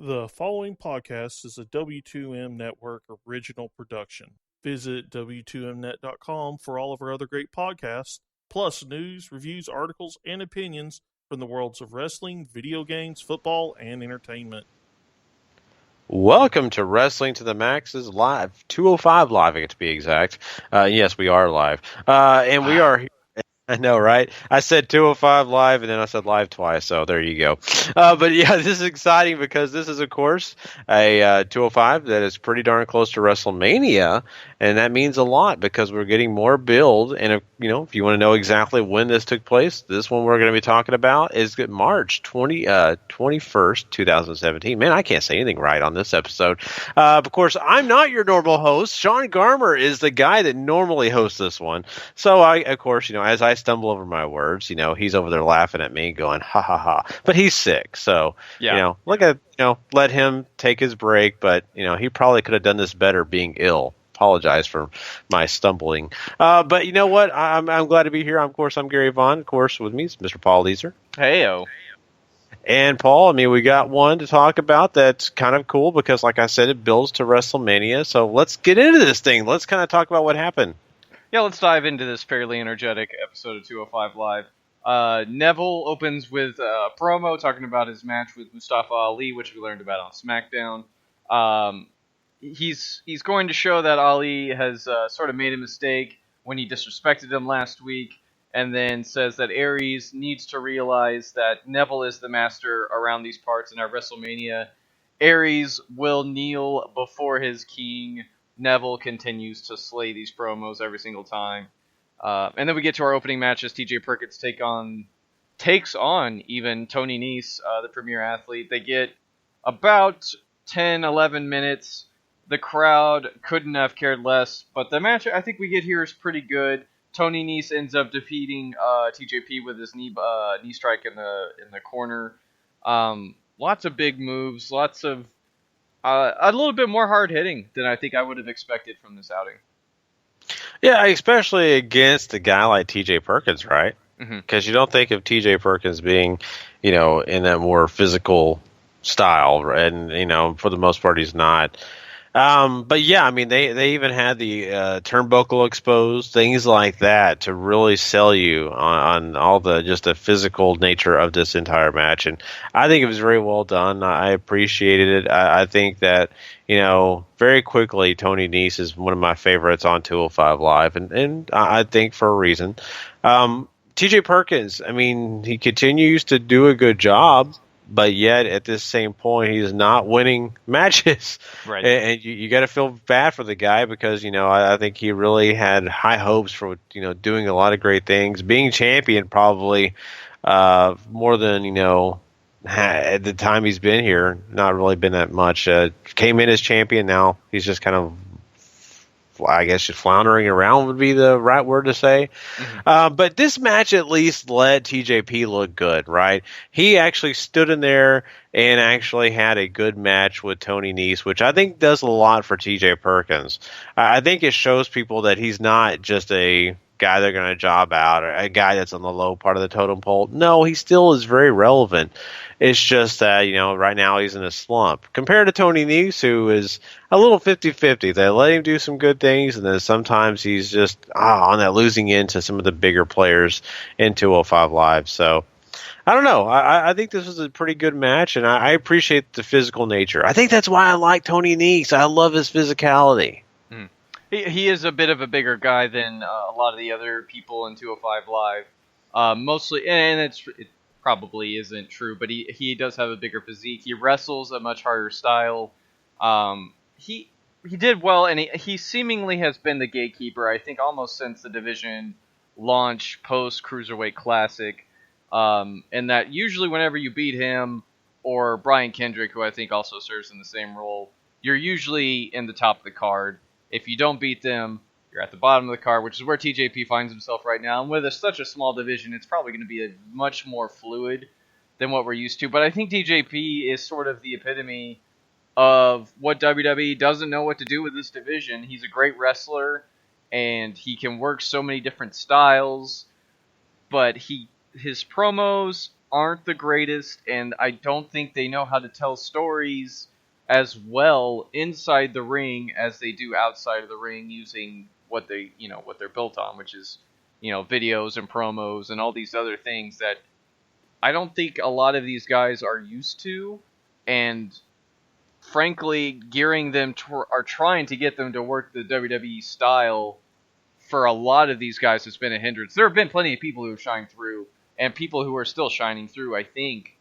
The following podcast is a W2M Network original production. Visit W2Mnet.com for all of our other great podcasts, plus news, reviews, articles, and opinions from the worlds of wrestling, video games, football, and entertainment. Welcome to Wrestling to the Max's live, 205 live, to be exact. Yes, we are live. And we are here. I know, right? I said 205 live, and then I said live twice, so there you go. But yeah, this is exciting because this is, of course, a 205 that is pretty darn close to WrestleMania, and that means a lot because we're getting more build. And if you want to know exactly when this took place, this one we're going to be talking about is March 21st, 2017. Man, I can't say anything right on this episode. Of course, I'm not your normal host. Sean Garmer is the guy that normally hosts this one. So I, of course, as I stumble over my words, he's over there laughing at me going, ha ha ha. But he's sick. So, let him take his break. But, he probably could have done this better being ill. Apologize for my stumbling. But you know what? I'm glad to be here. Of course, I'm Gary Vaughn. Of course, with me is Mr. Paul Leazar. Heyo. And Paul, we got one to talk about that's kind of cool because, like I said, it builds to WrestleMania. So let's get into this thing. Let's kind of talk about what happened. Yeah, let's dive into this fairly energetic episode of 205 Live. Neville opens with a promo talking about his match with Mustafa Ali, which we learned about on SmackDown. He's going to show that Ali has sort of made a mistake when he disrespected him last week, and then says that Aries needs to realize that Neville is the master around these parts, and at WrestleMania, Aries will kneel before his king. Neville continues to slay these promos every single time. And then we get to our opening match as TJ Perkins takes on even Tony Nese, the premier athlete. They get about 10, 11 minutes. The crowd couldn't have cared less, but the match I think we get here is pretty good. Tony Nese ends up defeating TJP with his knee strike in the corner. Lots of big moves, lots of a little bit more hard hitting than I think I would have expected from this outing. Yeah, especially against a guy like TJ Perkins, right? Because you don't think of TJ Perkins being, in that more physical style, and for the most part he's not. But yeah, they even had the turnbuckle exposed, things like that, to really sell you on all the physical nature of this entire match. And I think it was very well done. I appreciated it. I think that, very quickly, Tony Nese is one of my favorites on 205 Live, and I think for a reason. TJ Perkins, he continues to do a good job. But yet, at this same point, he's not winning matches. Right. And you got to feel bad for the guy because, I think he really had high hopes for, doing a lot of great things. Being champion probably more than, at the time he's been here, not really been that much. Came in as champion. Now he's just kind of, I guess, just floundering around would be the right word to say. But this match at least let TJP look good, right? He actually stood in there and actually had a good match with Tony Nese, which I think does a lot for TJ Perkins. I think it shows people that he's not just a guy they're going to job out or a guy that's on the low part of the totem pole. No, he still is very relevant. It's just that, right now he's in a slump. Compared to Tony Nese, who is a little 50-50. They let him do some good things, and then sometimes he's just on that losing end to some of the bigger players in 205 Live. So, I don't know. I think this was a pretty good match, and I appreciate the physical nature. I think that's why I like Tony Nese. I love his physicality. He is a bit of a bigger guy than a lot of the other people in 205 Live. Mostly, and it probably isn't true, but he does have a bigger physique. He wrestles a much harder style. He did well, and he seemingly has been the gatekeeper, I think, almost since the division launch post Cruiserweight Classic. And that usually whenever you beat him or Brian Kendrick, who I think also serves in the same role, you're usually in the top of the card. If you don't beat them, you're at the bottom of the card, which is where TJP finds himself right now. And with such a small division, it's probably going to be much more fluid than what we're used to. But I think TJP is sort of the epitome of what WWE doesn't know what to do with this division. He's a great wrestler, and he can work so many different styles. But his promos aren't the greatest, and I don't think they know how to tell stories as well inside the ring as they do outside of the ring, using what they're built on, which is videos and promos and all these other things that I don't think a lot of these guys are used to, and frankly, gearing them or trying to get them to work the WWE style for a lot of these guys has been a hindrance. There have been plenty of people who have shined through, and people who are still shining through, I think.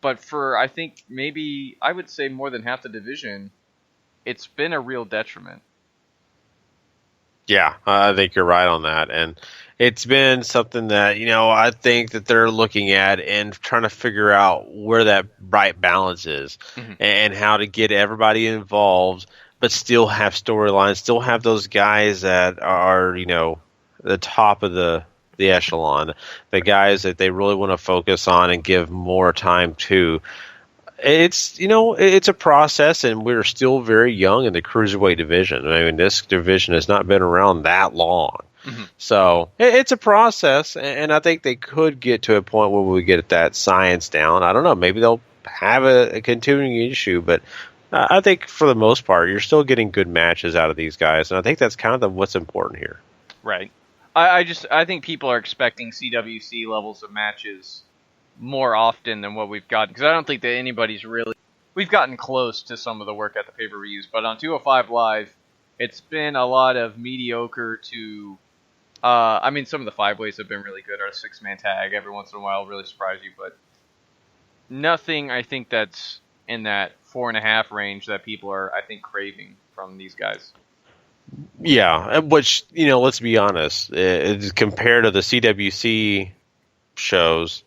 But I think maybe I would say more than half the division, it's been a real detriment. Yeah, I think you're right on that. And it's been something that, I think that they're looking at and trying to figure out where that right balance is and how to get everybody involved, but still have storylines, still have those guys that are, the top of the echelon, the guys that they really want to focus on and give more time to. It's it's a process, and we're still very young in the cruiserweight division. I mean, this division has not been around that long, so it's a process, and I think they could get to a point where we get that science down. I don't know, maybe they'll have a continuing issue, but I think for the most part, you're still getting good matches out of these guys, and I think that's kind of what's important here. Right. I think people are expecting CWC levels of matches more often than what we've gotten, because I don't think that we've gotten close to some of the work at the pay-per-views, but on 205 Live, it's been a lot of mediocre to, some of the 5-ways have been really good, or a 6-man tag every once in a while really surprise you, but nothing I think that's in that 4.5 range that people are, I think, craving from these guys. Yeah, which, let's be honest, compared to the CWC shows,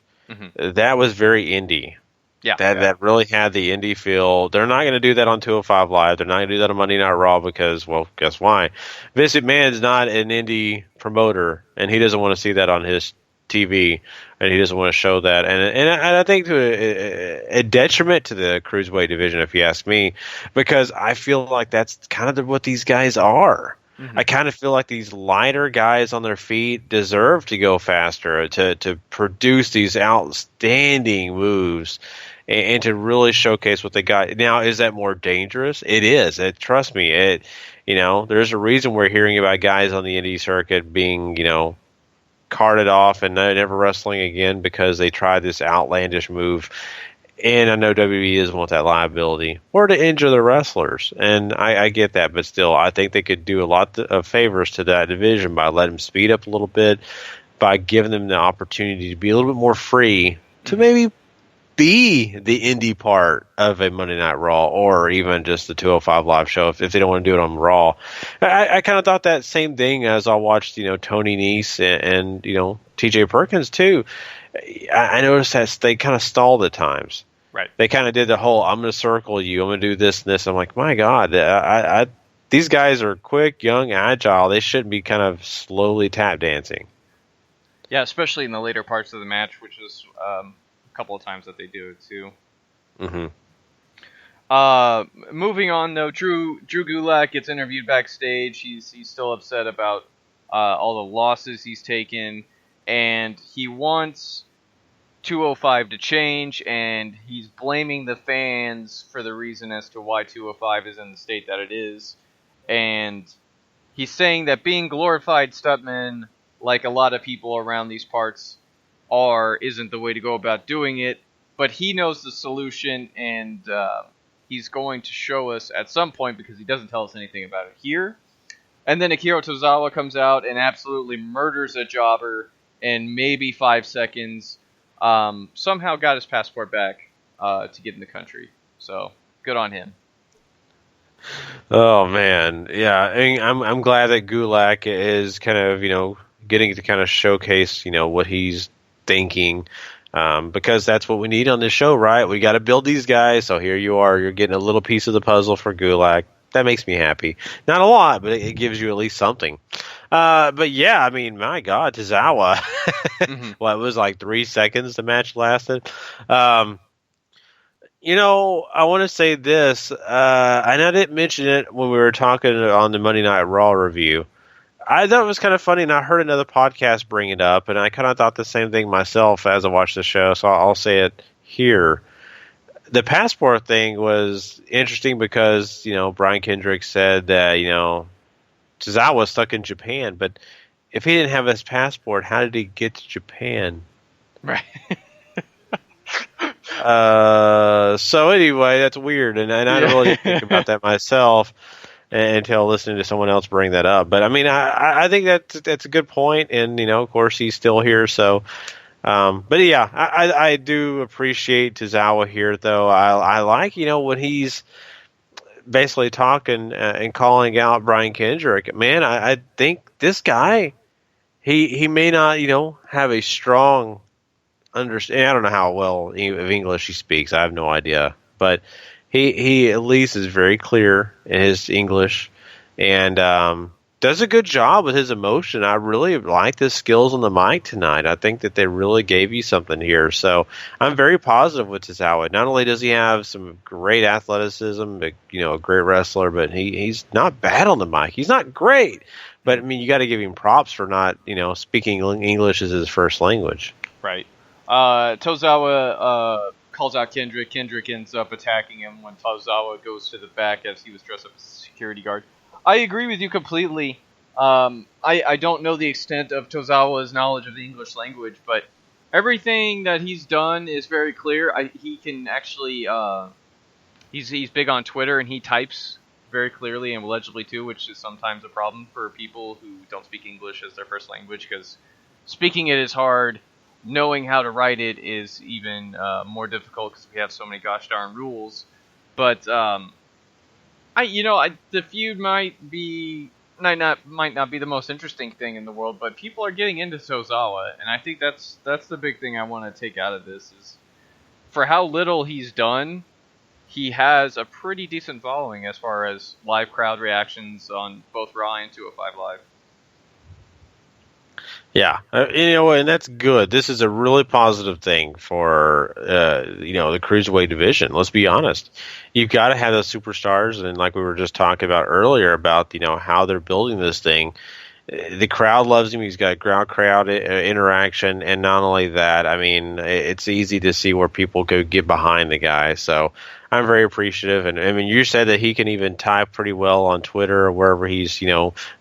that was very indie. Yeah, that really had the indie feel. They're not going to do that on 205 Live. They're not going to do that on Monday Night Raw because, well, guess why? Vince McMahon's not an indie promoter, and he doesn't want to see that on his TV, and he doesn't want to show that. And I think to a detriment to the Cruiserweight division, if you ask me, because I feel like that's kind of what these guys are. I kind of feel like these lighter guys on their feet deserve to go faster, to produce these outstanding moves, and to really showcase what they got. Now, is that more dangerous? It is. Trust me. There's a reason we're hearing about guys on the indie circuit being, carted off and never wrestling again because they tried this outlandish move. And I know WWE doesn't want that liability or to injure the wrestlers. And I get that, but still, I think they could do a lot of favors to that division by letting them speed up a little bit, by giving them the opportunity to be a little bit more free to maybe be the indie part of a Monday Night Raw or even just the 205 Live show if they don't want to do it on Raw. I kind of thought that same thing as I watched, Tony Nese and TJ Perkins too. I noticed that they kind of stalled at times. Right. They kind of did the whole, I'm going to circle you, I'm going to do this and this. I'm like, my God, these guys are quick, young, agile. They shouldn't be kind of slowly tap dancing. Yeah, especially in the later parts of the match, which is a couple of times that they do it too. Moving on though, Drew Gulak gets interviewed backstage. He's still upset about all the losses he's taken, and he wants 205 to change, and he's blaming the fans for the reason as to why 205 is in the state that it is. And he's saying that being glorified stuntmen, like a lot of people around these parts isn't the way to go about doing it. But he knows the solution, and he's going to show us at some point, because he doesn't tell us anything about it here. And then Akira Tozawa comes out and absolutely murders a jobber in maybe 5 seconds. Somehow got his passport back to get in the country. So good on him. Oh man, yeah. I mean, I'm glad that Gulak is kind of getting to kind of showcase what he's thinking, because that's what we need on this show, right? We got to build these guys. So here you are, you're getting a little piece of the puzzle for Gulak. That makes me happy. Not a lot, but it gives you at least something. But yeah, I mean, my God, Tozawa. Well, it was like 3 seconds the match lasted. I want to say this, and I didn't mention it when we were talking on the Monday Night Raw review. I thought it was kind of funny, and I heard another podcast bring it up, and I kind of thought the same thing myself as I watched the show, so I'll say it here. The passport thing was interesting because, Brian Kendrick said that, Tozawa was stuck in Japan, but if he didn't have his passport, how did he get to Japan? Right. So anyway, that's weird, and I don't really think about that myself until listening to someone else bring that up. But I mean, I think that's a good point, and of course, he's still here. So, but yeah, I do appreciate Tozawa here, though. I like when he's basically talking and calling out Brian Kendrick. Man, I think this guy, he may not have a strong understand. I don't know how well of English he speaks. I have no idea, but he at least is very clear in his English and does a good job with his emotion. I really like his skills on the mic tonight. I think that they really gave you something here. So I'm very positive with Tozawa. Not only does he have some great athleticism, a great wrestler, but he's not bad on the mic. He's not great, but I mean, you got to give him props for not speaking English as his first language. Right. Tozawa calls out Kendrick. Kendrick ends up attacking him when Tozawa goes to the back as he was dressed up as a security guard. I agree with you completely. I don't know the extent of Tozawa's knowledge of the English language, but everything that he's done is very clear. He can actually... he's big on Twitter, and he types very clearly and legibly too, which is sometimes a problem for people who don't speak English as their first language, because speaking it is hard. Knowing how to write it is even more difficult because we have so many gosh darn rules. But the feud might not be the most interesting thing in the world, but people are getting into Tozawa, and I think that's the big thing I want to take out of this is for how little he's done, he has a pretty decent following as far as live crowd reactions on both Raw and 205 Live. Yeah, and that's good. This is a really positive thing for, the cruiserweight division. Let's be honest. You've got to have those superstars, and like we were just talking about earlier about, how they're building this thing. The crowd loves him. He's got crowd interaction, and not only that, I mean, it's easy to see where people could get behind the guy. So I'm very appreciative. And I mean, you said that he can even type pretty well on Twitter or wherever he's,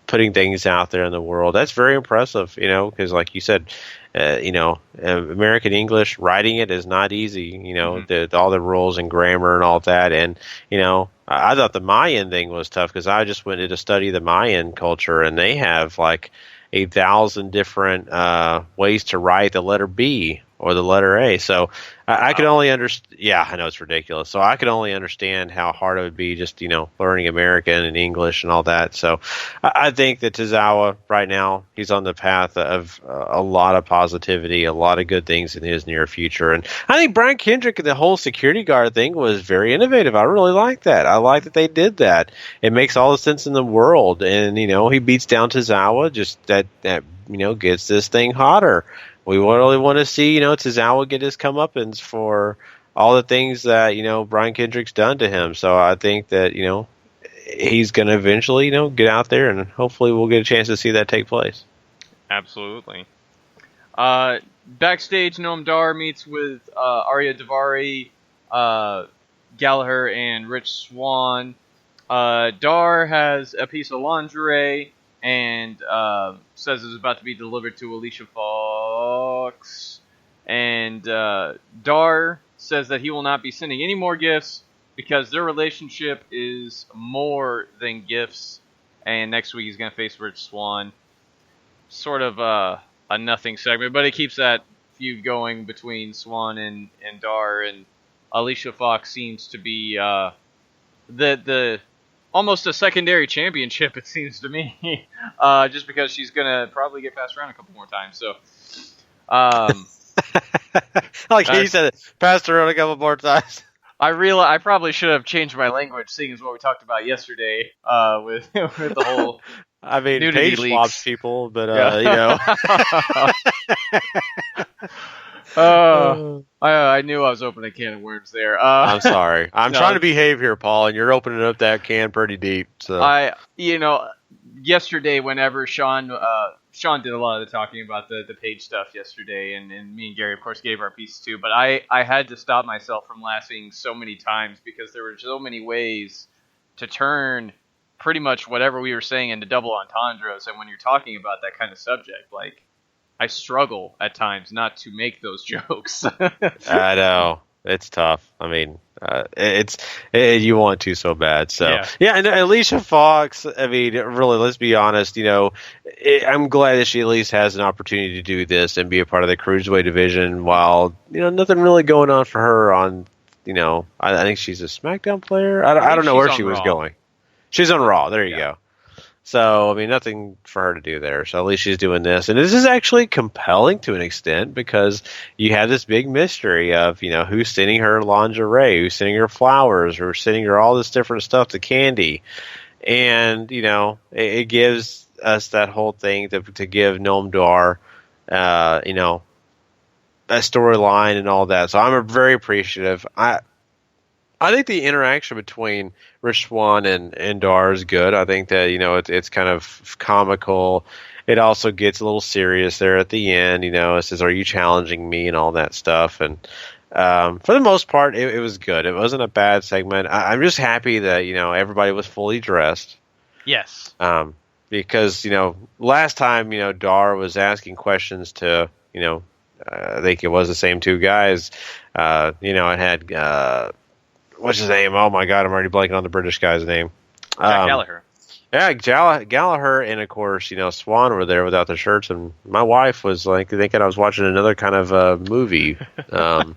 putting things out there in the world. That's very impressive, because like you said, American English, writing it is not easy, all the rules and grammar and all that. And, I thought the Mayan thing was tough because I just went to study the Mayan culture, and they have like 1,000 different ways to write the letter B or the letter A. So I could only understand. Yeah, I know it's ridiculous. So I could only understand how hard it would be just, learning American and English and all that. So I think that Tozawa right now, he's on the path of a lot of positivity, a lot of good things in his near future. And I think Brian Kendrick and the whole security guard thing was very innovative. I really like that. I like that they did that. It makes all the sense in the world. And, he beats down Tozawa, just that gets this thing hotter. We really want to see, Tozawa get his comeuppance for all the things that, Brian Kendrick's done to him. So I think that, he's going to eventually, get out there, and hopefully we'll get a chance to see that take place. Absolutely. Backstage, Noam Dar meets with Arya Daivari, Gallagher, and Rich Swann. Dar has a piece of lingerie and says it's about to be delivered to Alicia Fox. And Dar says that he will not be sending any more gifts because their relationship is more than gifts. And next week he's going to face Rich Swann. Sort of a nothing segment, but it keeps that feud going between Swann and Dar. And Alicia Fox seems to be the almost a secondary championship, it seems to me, just because she's gonna probably get passed around a couple more times. So, like you said, passed around a couple more times. I probably should have changed my language, seeing as what we talked about yesterday with the whole. I mean, nudity page leaks. swaps people, but I knew I was opening a can of worms there. I'm sorry. I'm trying to behave here, Paul, and you're opening up that can pretty deep. So yesterday, whenever Sean did a lot of the talking about the page stuff yesterday, and me and Gary, of course, gave our piece too. But I had to stop myself from laughing so many times because there were so many ways to turn pretty much whatever we were saying into double entendres. And when you're talking about that kind of subject, like, I struggle at times not to make those jokes. I know. It's tough. I mean, you want to so bad. So yeah, and Alicia Fox. I mean, really, let's be honest. I'm glad that she at least has an opportunity to do this and be a part of the cruiserweight division. While nothing really going on for her on. I think she's a SmackDown player. I don't know where she was going. She's on Raw. There you go. So, I mean, nothing for her to do there. So at least she's doing this. And this is actually compelling to an extent because you have this big mystery of, who's sending her lingerie, who's sending her flowers, or sending her all this different stuff to Candy. And, it gives us that whole thing to give Noam Dar, a storyline and all that. So I'm very appreciative. I think the interaction between Rich Swann and Dar is good. I think that, it's kind of comical. It also gets a little serious there at the end. It says, "Are you challenging me?" and all that stuff. And for the most part, it was good. It wasn't a bad segment. I'm just happy that, everybody was fully dressed. Yes. Because, last time, Dar was asking questions to, I think it was the same two guys. It had... what's his name? Oh my God, I'm already blanking on the British guy's name. Jack Gallagher. Yeah, Gallagher and of course, Swan were there without their shirts, and my wife was like thinking I was watching another kind of movie. Not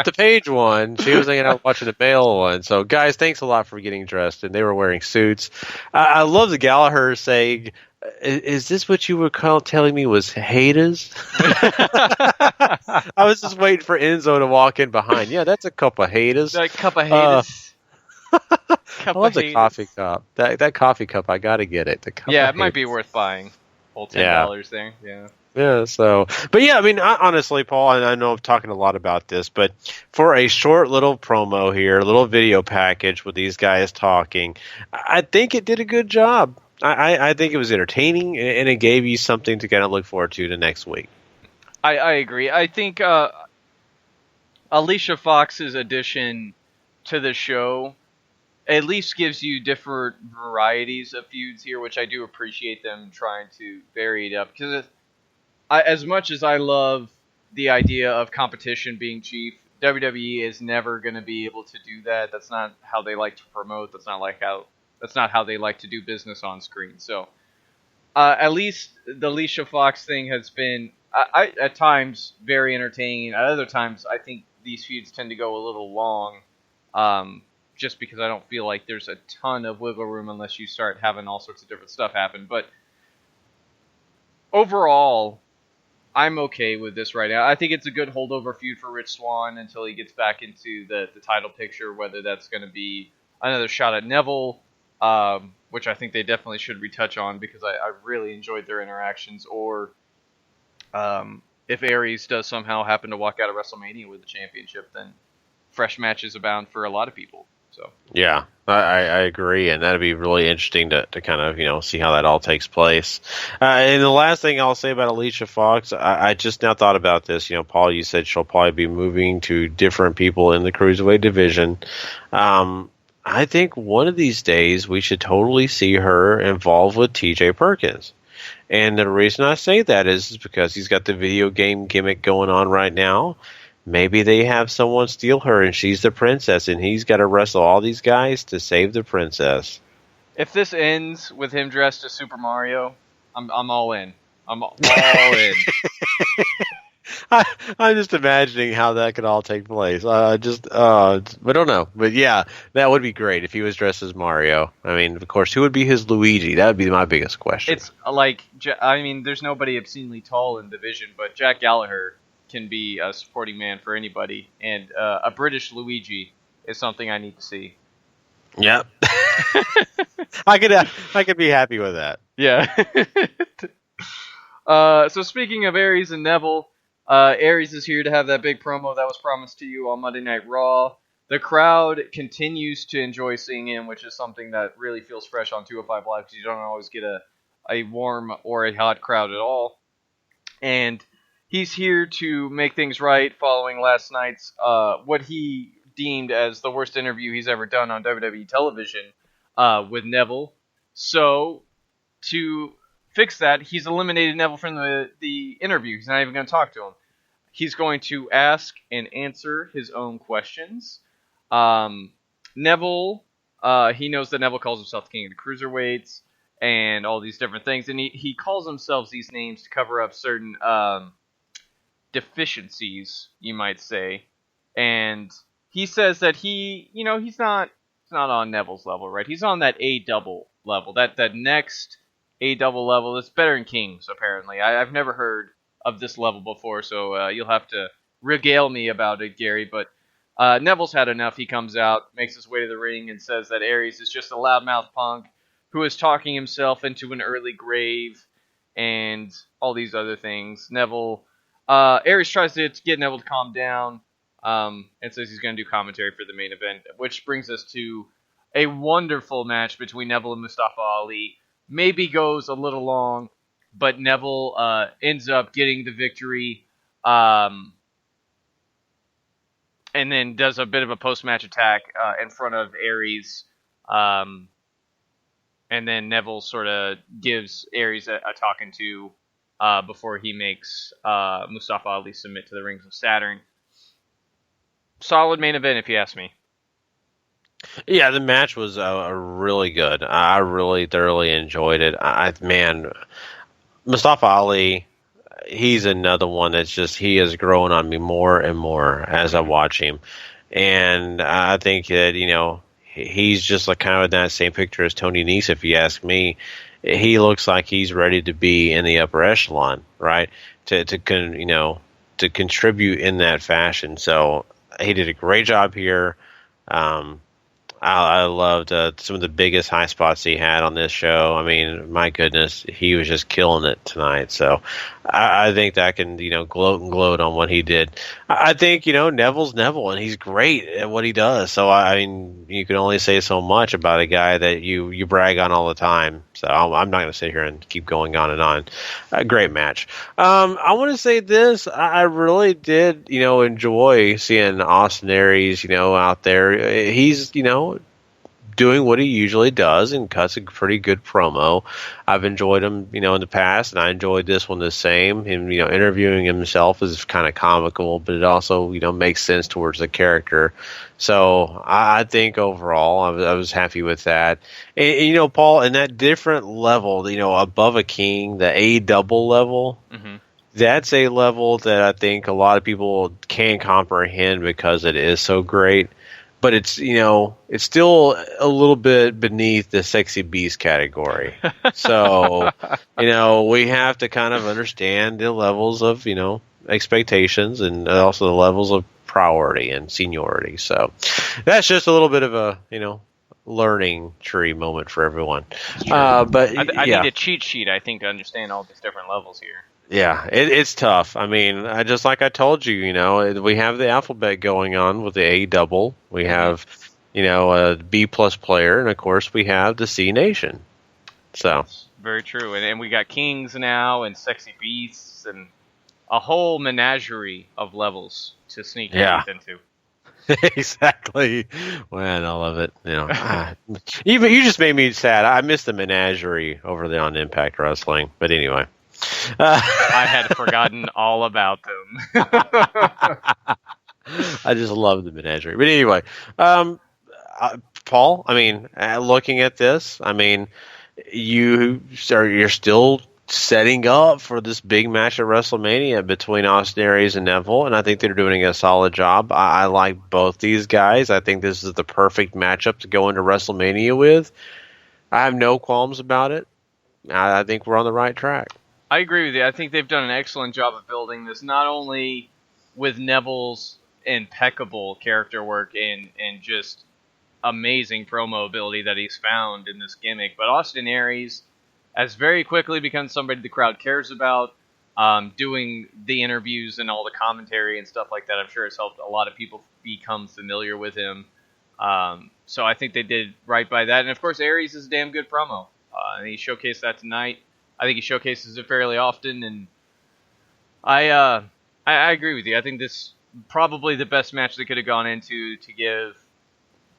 the Page one. She was thinking I was watching the male one. So guys, thanks a lot for getting dressed, and they were wearing suits. I love the Gallagher saying, "Is this what you were telling me was haters?" I was just waiting for Enzo to walk in behind. Yeah, that's a cup of haters. That cup of haters. I love the coffee cup. That coffee cup, I gotta get it. It might be worth buying. Whole $10 thing. Yeah. Yeah. So, but yeah, I mean, honestly, Paul, and I know I'm talking a lot about this, but for a short little promo here, a little video package with these guys talking, I think it did a good job. I think it was entertaining, and it gave you something to kind of look forward to the next week. I agree. I think Alicia Fox's addition to the show at least gives you different varieties of feuds here, which I do appreciate them trying to vary it up. Because as much as I love the idea of competition being chief, WWE is never going to be able to do that. That's not how they like to promote. That's not how they like to do business on screen. So at least the Alicia Fox thing has been, at times, very entertaining. At other times, I think these feuds tend to go a little long, just because I don't feel like there's a ton of wiggle room unless you start having all sorts of different stuff happen. But overall, I'm okay with this right now. I think it's a good holdover feud for Rich Swann until he gets back into the title picture, whether that's going to be another shot at Neville, which I think they definitely should retouch on because I really enjoyed their interactions, or if Aries does somehow happen to walk out of WrestleMania with the championship, then fresh matches abound for a lot of people. So yeah, I agree, and that'd be really interesting to kind of see how that all takes place. And the last thing I'll say about Alicia Fox, I just now thought about this. Paul, you said she'll probably be moving to different people in the cruiserweight division. I think one of these days we should totally see her involved with TJ Perkins. And the reason I say that is because he's got the video game gimmick going on right now. Maybe they have someone steal her and she's the princess and he's got to wrestle all these guys to save the princess. If this ends with him dressed as Super Mario, I'm all in. I'm all in. I'm just imagining how that could all take place. I don't know. But yeah, that would be great if he was dressed as Mario. I mean, of course, who would be his Luigi? That would be my biggest question. It's like, there's nobody obscenely tall in the division, but Jack Gallagher can be a supporting man for anybody, and a British Luigi is something I need to see. Yep. I could be happy with that. Yeah. So speaking of Aries and Neville, Aries is here to have that big promo that was promised to you on Monday Night Raw. The crowd continues to enjoy seeing him, which is something that really feels fresh on 205 Live because you don't always get a warm or a hot crowd at all. And he's here to make things right following last night's what he deemed as the worst interview he's ever done on WWE television with Neville. So to fix that, he's eliminated Neville from the interview. He's not even going to talk to him. He's going to ask and answer his own questions. Neville, he knows that Neville calls himself the king of the cruiserweights and all these different things, and he calls himself these names to cover up certain deficiencies, you might say. And he says that he's not on Neville's level, right? He's on that A-double level, that next A-double level that's better than King's, apparently. I've never heard of this level before, so you'll have to regale me about it, Gary. But Neville's had enough. He comes out, makes his way to the ring, and says that Aries is just a loudmouth punk who is talking himself into an early grave and all these other things. Aries tries to get Neville to calm down and says he's going to do commentary for the main event, which brings us to a wonderful match between Neville and Mustafa Ali. Maybe goes a little long, but Neville ends up getting the victory and then does a bit of a post-match attack in front of Aries. And then Neville sort of gives Aries a talking to before he makes Mustafa Ali submit to the Rings of Saturn. Solid main event, if you ask me. Yeah, the match was really good. I really thoroughly enjoyed it. Mustafa Ali, he's another one that's just, he is growing on me more and more as I watch him. And I think that, he's just like kind of in that same picture as Tony Nese, if you ask me. He looks like he's ready to be in the upper echelon, right? To contribute in that fashion. So he did a great job here. I loved some of the biggest high spots he had on this show. I mean, my goodness, he was just killing it tonight. So I think that I can, gloat on what he did. I think, Neville's Neville, and he's great at what he does. So, I mean, you can only say so much about a guy that you brag on all the time. So I'm not going to sit here and keep going on and on. A great match. I want to say this. I really did, enjoy seeing Austin Aries, out there. He's, doing what he usually does and cuts a pretty good promo. I've enjoyed him, in the past, and I enjoyed this one the same. Him, interviewing himself is kind of comical, but it also, makes sense towards the character. So I think overall, I was happy with that. And, Paul, in that different level, above a king, the A-double level, that's a level that I think a lot of people can't comprehend because it is so great. But it's, it's still a little bit beneath the sexy beast category. So, we have to kind of understand the levels of, expectations and also the levels of priority and seniority. So that's just a little bit of a, learning tree moment for everyone. But I need a cheat sheet, I think, to understand all these different levels here. Yeah, it's tough. I mean, just like I told you, we have the alphabet going on with the A double. We have, a B plus player, and of course we have the C nation. So that's very true, and we got kings now, and sexy beasts, and a whole menagerie of levels to sneak into. Exactly. Man, I love it. You just made me sad. I missed the menagerie over there on Impact Wrestling, but anyway. I had forgotten all about them. I just love the menagerie. But anyway, Paul, I mean, looking at this, I mean, you're still setting up for this big match at WrestleMania between Austin Aries and Neville, and I think they're doing a solid job. I like both these guys. I think this is the perfect matchup to go into WrestleMania with. I have no qualms about it. I think we're on the right track. I agree with you. I think they've done an excellent job of building this, not only with Neville's impeccable character work and just amazing promo ability that he's found in this gimmick, but Austin Aries has very quickly become somebody the crowd cares about. doing the interviews and all the commentary and stuff like that. I'm sure it's helped a lot of people become familiar with him. So I think they did right by that. And of course, Aries is a damn good promo. And he showcased that tonight. I think he showcases it fairly often, and I agree with you. I think this probably the best match they could have gone into to give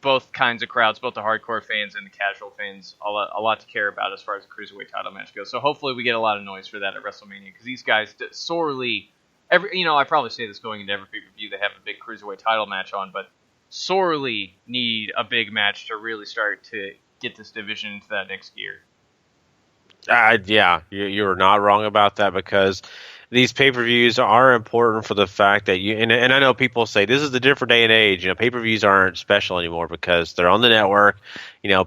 both kinds of crowds, both the hardcore fans and the casual fans, a lot to care about as far as the cruiserweight title match goes. So hopefully we get a lot of noise for that at WrestleMania, because these guys sorely, I probably say this going into every pay-per-view they have a big cruiserweight title match on, but sorely need a big match to really start to get this division into that next gear. Yeah, you're not wrong about that, because these pay-per-views are important for the fact that and I know people say this is a different day and age. Pay-per-views aren't special anymore because they're on the network.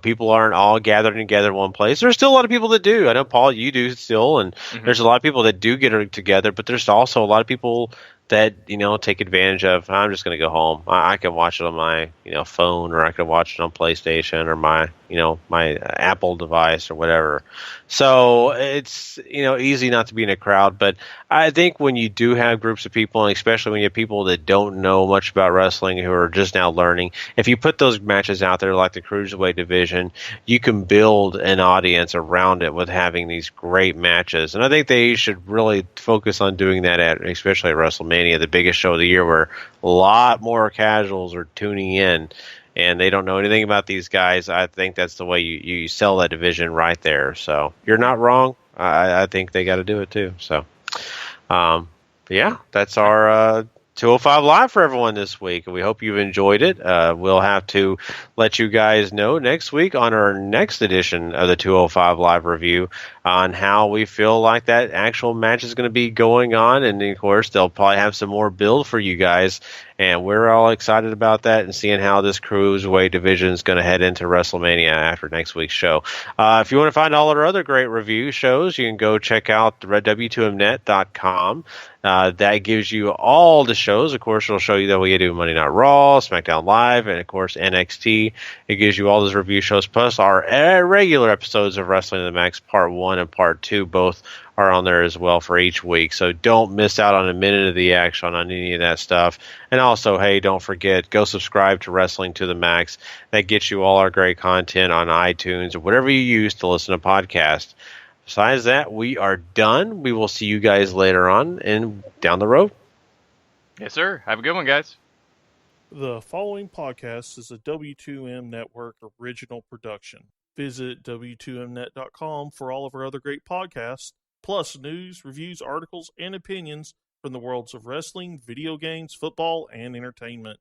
People aren't all gathered together in one place. There's still a lot of people that do. I know, Paul, you do still, and there's a lot of people that do get together, but there's also a lot of people that take advantage of. I'm just going to go home. I can watch it on my phone, or I can watch it on PlayStation, or my my Apple device, or whatever. So it's easy not to be in a crowd. But I think when you do have groups of people, and especially when you have people that don't know much about wrestling, who are just now learning, if you put those matches out there like the cruiserweight division, you can build an audience around it with having these great matches. And I think they should really focus on doing that especially at WrestleMania, the biggest show of the year, where a lot more casuals are tuning in and they don't know anything about these guys. I think that's the way you sell that division right there. So you're not wrong. I think they got to do it too. So, yeah, that's our 205 Live for everyone this week. We hope you've enjoyed it. We'll have to let you guys know next week on our next edition of the 205 Live review on how we feel like that actual match is going to be going on. And, of course, they'll probably have some more build for you guys. And we're all excited about that and seeing how this cruiserweight division is going to head into WrestleMania after next week's show. If you want to find all our other great review shows, you can go check out w2mnet.com. That gives you all the shows. Of course, it'll show you that we do Monday Night Raw, SmackDown Live, and, of course, NXT. It gives you all those review shows, plus our regular episodes of Wrestling in the Max Part 1 and Part 2. Both are on there as well for each week. So don't miss out on a minute of the action on any of that stuff. And also, hey, don't forget, go subscribe to Wrestling to the Max. That gets you all our great content on iTunes or whatever you use to listen to podcasts. Besides that, we are done. We will see you guys later on and down the road. Yes, sir. Have a good one, guys. The following podcast is a W2M Network original production. Visit W2Mnet.com for all of our other great podcasts, plus news, reviews, articles, and opinions from the worlds of wrestling, video games, football, and entertainment.